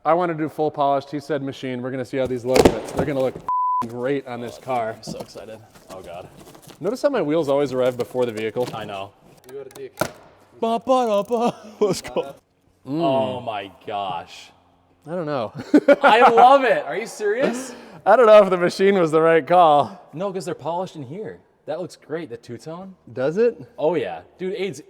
I want to do full polished. He said machine. We're going to see how these look. They're going to look great on this car. I'm so excited. Oh, God. Notice how my wheels always arrive before the vehicle? I know. You got a dick. Let's go. Oh, my gosh. I don't know. I love it. Are you serious? I don't know if the machine was the right call. No, because they're polished in here. That looks great. The two-tone. Does it? Oh, yeah. Dude, AIDS.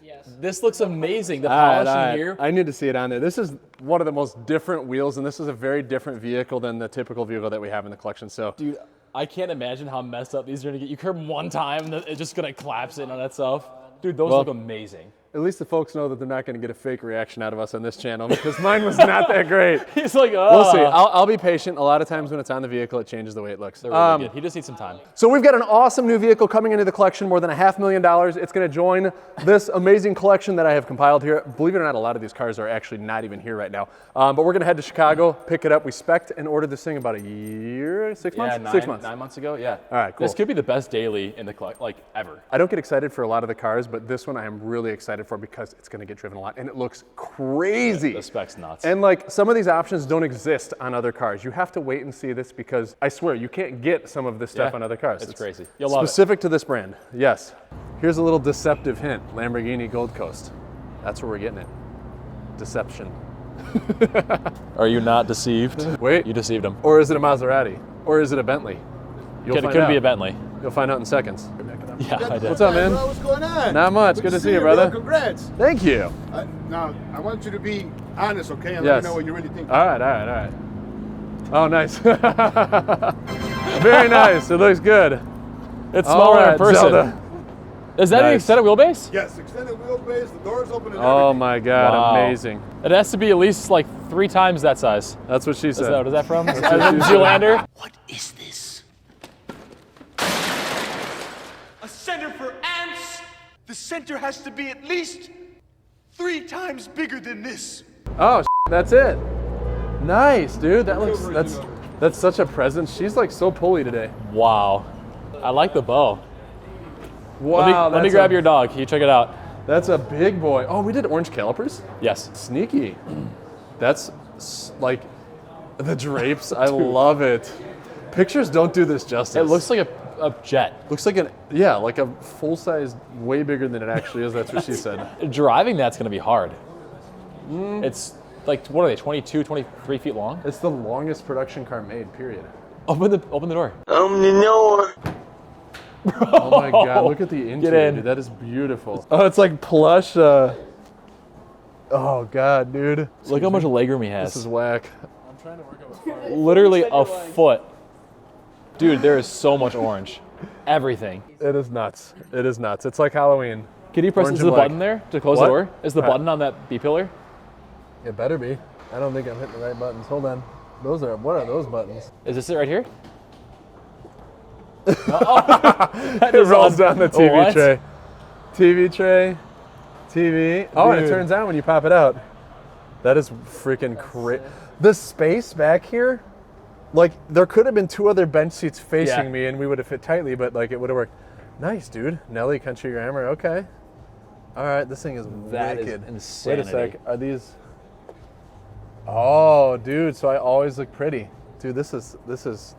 Yes. This looks amazing. The All polish right. in here. I need to see it on there. This is one of the most different wheels, and this is a very different vehicle than the typical vehicle that we have in the collection. So, Dude, I can't imagine how messed up these are going to get. You curb them one time, and it's just going to collapse in on that stuff. Dude, those look amazing. at least the folks know that they're not going to get a fake reaction out of us on this channel, because mine was not that great. He's like, oh. We'll see. I'll be patient. A lot of times when it's on the vehicle, it changes the way it looks. They're really good. He just needs some time. So we've got an awesome new vehicle coming into the collection, more than $500,000. It's going to join this amazing collection that I have compiled here. Believe it or not, a lot of these cars are actually not even here right now. But we're going to head to Chicago, pick it up. We spec'd and ordered this thing about a year, 6 months? Yeah, 6 months. 9 months ago, yeah. All right, cool. This could be the best daily in the like ever. I don't get excited for a lot of the cars, but this one I am really excited for because it's going to get driven a lot, and it looks crazy. The spec's nuts. And like some of these options don't exist on other cars. You have to wait and see this because I swear you can't get some of this stuff on other cars. It's crazy. You'll love it. Specific to this brand, yes. Here's a little deceptive hint, Lamborghini Gold Coast. That's where we're getting it. Deception. Are you not deceived? Wait. You deceived him. Or is it a Maserati? Or is it a Bentley? You'll It find could out. be a Bentley. You'll find out in seconds. Yeah, I did. What's up, man? What's going on? Not much. Good to see you, brother. Bro. Congrats. Thank you. Now, I want you to be honest, okay? And Yes. let me know what you really think. All right. Oh, nice. Very nice. It looks good. It's All smaller right, in person. Zelda. Is that an Nice. extended wheelbase? Yes, extended wheelbase, the doors open and Oh everything. my God, Wow. amazing. It has to be at least like 3 times that size. That's what she Is said. that, what is that from? what she said. Zoolander? What is this? A center for ants? The center has to be at least 3 times bigger than this. Oh, that's it. Nice, dude. That looks, that's such a present. She's like so pulley today. Wow. I like the bow. Wow. Let me grab your dog. Can you check it out? That's a big boy. Oh, we did orange calipers? Yes. Sneaky. That's like the drapes. I love it. Pictures don't do this justice. It looks like a jet. Looks like like a full-size, way bigger than it actually is. That's what she said. Driving that's going to be hard. It's like, what are they, 22, 23 feet long? It's the longest production car made, period. Open the door. Oh my God, look at the interior, in. dude. That is beautiful. Oh, it's like plush. Oh God, dude. Look how much legroom he has. This is whack. Literally a foot. Dude, there is so much orange. Everything. It is nuts. It is nuts. It's like Halloween. Can you press, Orange is and the black. button there to close What? the door? Is the button on that B-pillar? It better be. I don't think I'm hitting the right buttons. Hold on. What are those buttons? Is this it right here? It rolls down the TV What? tray. TV tray. TV. Oh, and it Dude. turns on when you pop it out. That is freaking crazy. The space back here, like there could have been 2 other bench seats facing Yeah. me and we would have fit tightly, but like it would have worked. Nice, dude. Nelly Country Grammar. Okay. All right, this thing is That is wicked. insanity. Wait a sec. Are these? Oh, dude. So I always look pretty. Dude, this is,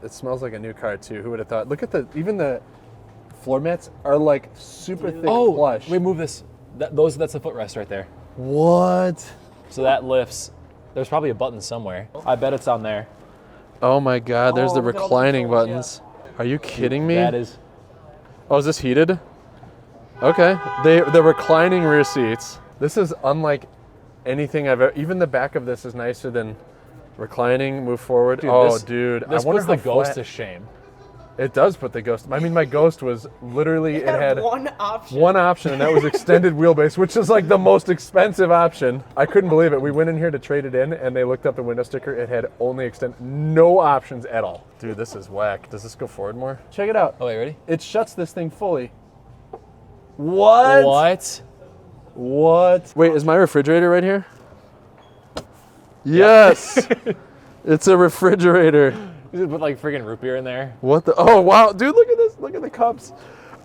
it smells like a new car too. Who would have thought? Look at even the floor mats are like super thick plush. Wait, move this. That's the footrest right there. What? So that lifts. There's probably a button somewhere. I bet it's on there. Oh my God, there's the look at all the reclining controls, buttons. Are you kidding me? That is. Oh, is this heated? Okay, the reclining rear seats. This is unlike anything I've ever, even the back of this is nicer than reclining, move forward. Dude, This I wonder puts the how Ghost flat- to shame. It does put the Ghost. I mean, my Ghost was literally, it had one option. one option, and that was extended wheelbase, which is like the most expensive option. I couldn't believe it. We went in here to trade it in, and they looked up the window sticker. It had only no options at all. Dude, this is whack. Does this go forward more? Check it out. Oh, wait, ready? It shuts this thing fully. What? What? What? Wait, is my refrigerator right here? Yes. It's a refrigerator. You should put like freaking root beer in there. What the? Oh, wow. Dude, look at this. Look at the cups.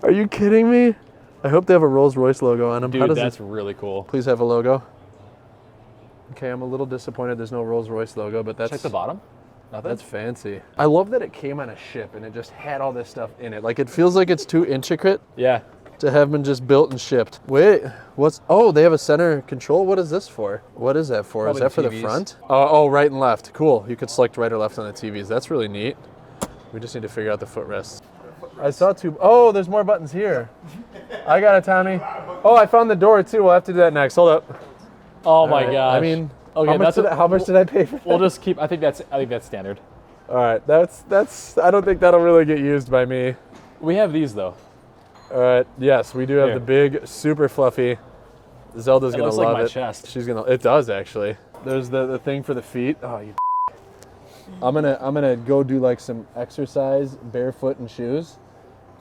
Are you kidding me? I hope they have a Rolls-Royce logo on them. Dude, that's really cool. Please have a logo. Okay, I'm a little disappointed there's no Rolls-Royce logo, but that's... Check the bottom. Nothing? That's fancy. I love that it came on a ship and it just had all this stuff in it. Like, it feels like it's too intricate Yeah. to have been just built and shipped. Wait, what's... Oh, they have a center control? What is this for? What is that for? Probably is that for the TVs. front? Oh, right and left. Cool. You could select right or left on the TVs. That's really neat. We just need to figure out the footrests. I saw two... Oh, there's more buttons here. I got it, Tommy. Oh, I found the door, too. We'll have to do that next. Hold up. Oh my All right. gosh. I mean... okay, how much did I pay for that? We'll just keep. I think that's standard. All right, that's. I don't think that'll really get used by me. We have these though. All right, yes, we do have Here. the big, super fluffy. Zelda's gonna looks love like my it. chest. She's gonna. It does actually. There's the thing for the feet. Oh, you. I'm gonna go do like some exercise barefoot in shoes,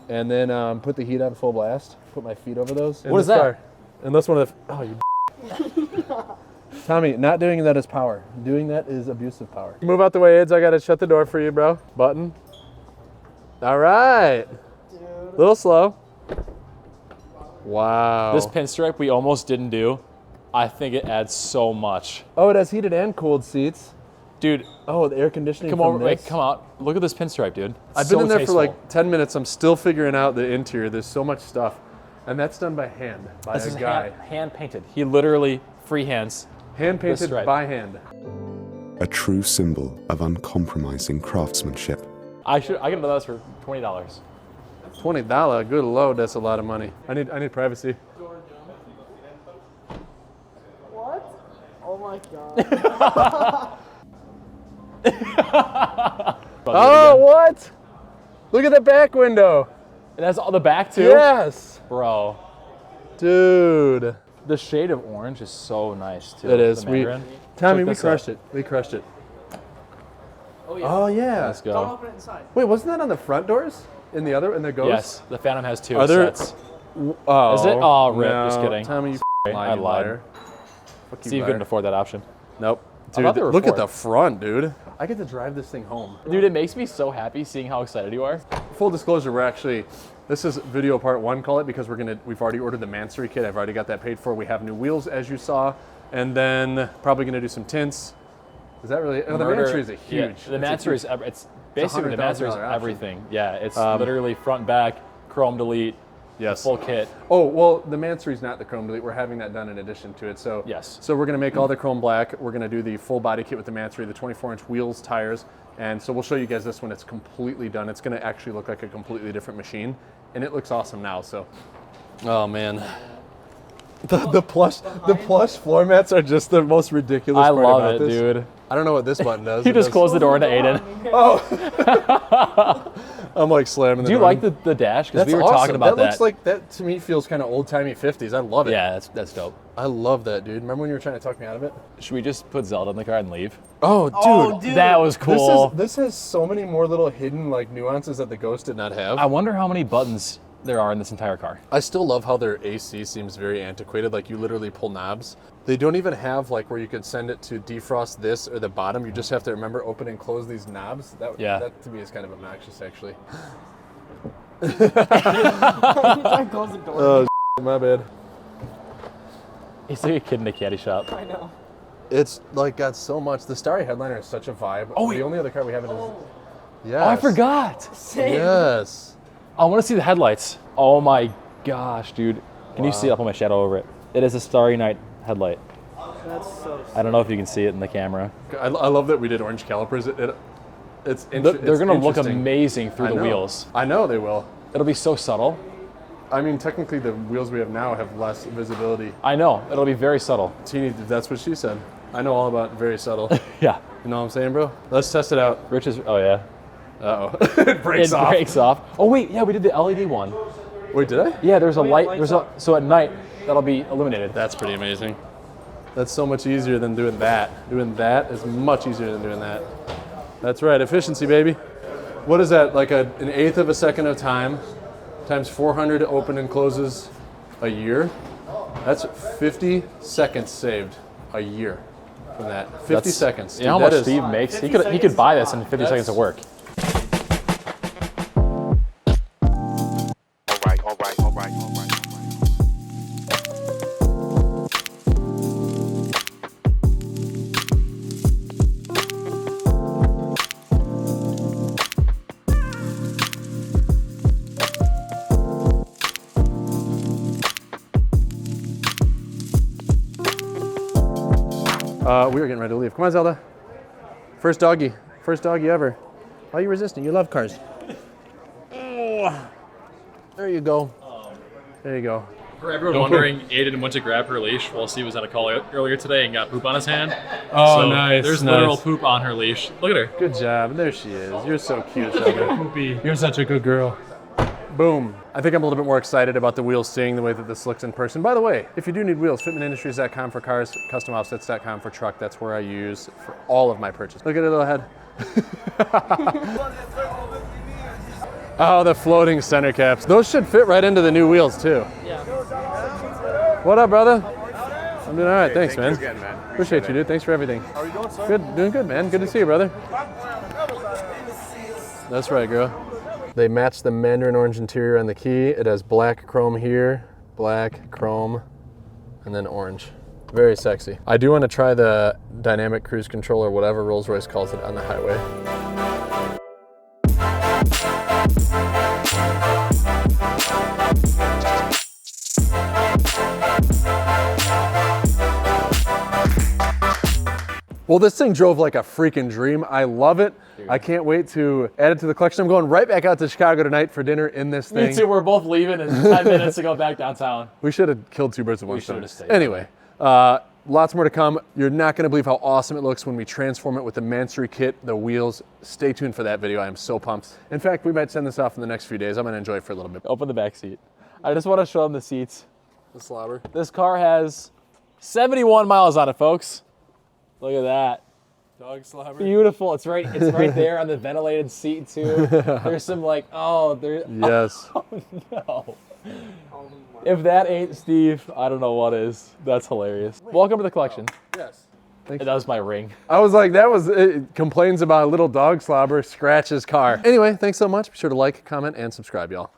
and then put the heat on full blast. Put my feet over those. What is that? Car. Unless one of the. Oh, you. Tommy, not doing that is power. Doing that is abusive power. Move out the way, Aids. I gotta shut the door for you, bro. Button. All right. A little slow. Wow. This pinstripe we almost didn't do. I think it adds so much. Oh, it has heated and cooled seats. Dude, Oh, the air conditioning. come from over. Wait, this. come out. Look at this pinstripe, dude. I've So been in there tasteful. for like 10 minutes. I'm still figuring out the interior. There's so much stuff. And that's done by hand, by This a is guy. hand painted. He literally freehands. Hand painted stripe. by hand. A true symbol of uncompromising craftsmanship. I get another those for $20. $20, good lord, that's a lot of money. I need privacy. What? Oh my god. Oh, what? Look at the back window. It has all the back too. Yes. Bro. Dude. The shade of orange is so nice too. It is. The We, Mandarin. Tommy, Check we this crushed out. it. We crushed it. Oh yeah. Oh, yeah. Let's Don't go. open it inside. Wait, wasn't that on the front doors? In the Ghost? Yes, the Phantom has two Are there- sets. Oh. Is it? Oh, rip. No. Just kidding. Tommy, you I lying lied. liar. Fuck you, Steve liar. couldn't afford that option. Nope. I thought Dude, there were look at four. the front, dude. I get to drive this thing home. Dude, it makes me so happy seeing how excited you are. Full disclosure, this is video part one, call it, because we've already ordered the Mansory kit. I've already got that paid for. We have new wheels, as you saw, and then probably gonna do some tints. Is that really? Oh, the Mansory is a huge. Yeah, the Mansory is it's basically the Mansory is $100,000 option. everything. Yeah, it's literally front and back, chrome delete, Yes. full kit. Oh, well, the Mansory's not the chrome delete. We're having that done in addition to it. So Yes. So we're gonna make all the chrome black. We're gonna do the full body kit with the Mansory, the 24-inch wheels, tires, and so we'll show you guys this when it's completely done. It's gonna actually look like a completely different machine, and it looks awesome now. So, oh man. The plush floor mats are just the most ridiculous I part love about it, this. dude. I don't know what this button does. You It just does- closed the door into Aiden. I'm like slamming the Do you door. like the dash? Because That's we were awesome. talking about that. Looks like that to me feels kind of old-timey 50s. I love it. Yeah, that's dope. I love that, dude. Remember when you were trying to talk me out of it? Should we just put Zelda in the car and leave? Oh, dude. Oh, dude. That was cool. This has so many more little hidden like nuances that the Ghost did not have. I wonder how many buttons there are in this entire car. I still love how their AC seems very antiquated. Like you literally pull knobs. They don't even have like where you could send it to defrost this or the bottom. You just have to remember open and close these knobs. That to me is kind of obnoxious, actually. I close the door. Oh, my bad. He's like a kid in a caddy shop. I know. It's like got so much. The Starry Headliner is such a vibe. Oh, the wait. only other car we have is. Yes. Oh, I forgot. Same. Yes. I want to see the headlights. Oh my gosh, dude. Can you see it? I'll put my shadow over it. It is a Starry Night headlight. That's so I don't know if you can see it in the camera. I love that we did orange calipers. It's They're going to look interesting. amazing through I the know. wheels. I know they will. It'll be so subtle. I mean, technically, the wheels we have now have less visibility. I know. It'll be very subtle. Teeny, that's what she said. I know all about very subtle. Yeah. You know what I'm saying, bro? Let's test it out. Rich is, oh yeah. Uh-oh. It breaks It off. breaks off. Oh wait, yeah, we did the LED one. Wait, did I? Yeah, there's a light, lights so at night, that'll be illuminated. That's pretty amazing. That's so much easier than doing that. Doing that is much easier than doing that. That's right, efficiency, baby. What is that, like an eighth of a second of time times 400 open and closes a year? That's 50 seconds saved a year from that. 50 seconds. You know how Dude, much that is- Steve makes? He could buy this in 50 seconds of work. All right. we are getting ready to leave. Come on, Zelda. First doggy ever. Why are you resisting? You love cars. Oh, there you go. There you go. For everyone wondering, Aidan went to grab her leash while she was at a call earlier today and got poop on his hand. Oh, so nice. There's literal poop on her leash. Look at her. Good job. There she is. You're so cute, Zelda. Poopy. You're such a good girl. Boom. I think I'm a little bit more excited about the wheels, seeing the way that this looks in person. By the way, if you do need wheels, fitmentindustries.com for cars, customoffsets.com for truck. That's where I use for all of my purchases. Look at her little head. Oh, the floating center caps. Those should fit right into the new wheels too. Yeah. What up, brother? I'm doing all right. Thanks, man. Again, man. Appreciate you, dude. Thanks for everything. How are you doing, sir? Good, doing good, man. Good to see you, brother. That's right, girl. They match the mandarin orange interior on the key. It has black chrome here, black chrome, and then orange. Very sexy. I do want to try the dynamic cruise control or whatever Rolls-Royce calls it on the highway. Well, this thing drove like a freaking dream. I love it. I can't wait to add it to the collection. I'm going right back out to Chicago tonight for dinner in this thing. Me too. We're both leaving in 10 minutes to go back downtown. We should have killed two birds with one stone. should have stayed. Anyway, lots more to come. You're not going to believe how awesome it looks when we transform it with the Mansory kit, the wheels. Stay tuned for that video. I am so pumped. In fact, we might send this off in the next few days. I'm going to enjoy it for a little bit. Open the back seat. I just want to show them the seats. The slobber. This car has 71 miles on it, folks. Look at that. Dog slobber. Beautiful. It's right there on the ventilated seat too. There's some like, Yes. Oh no. If that ain't Steve, I don't know what is. That's hilarious. Welcome to the collection. Yes. That was my ring. I was like, it complains about a little dog slobber, scratches car. Anyway, thanks so much. Be sure to like, comment, and subscribe, y'all.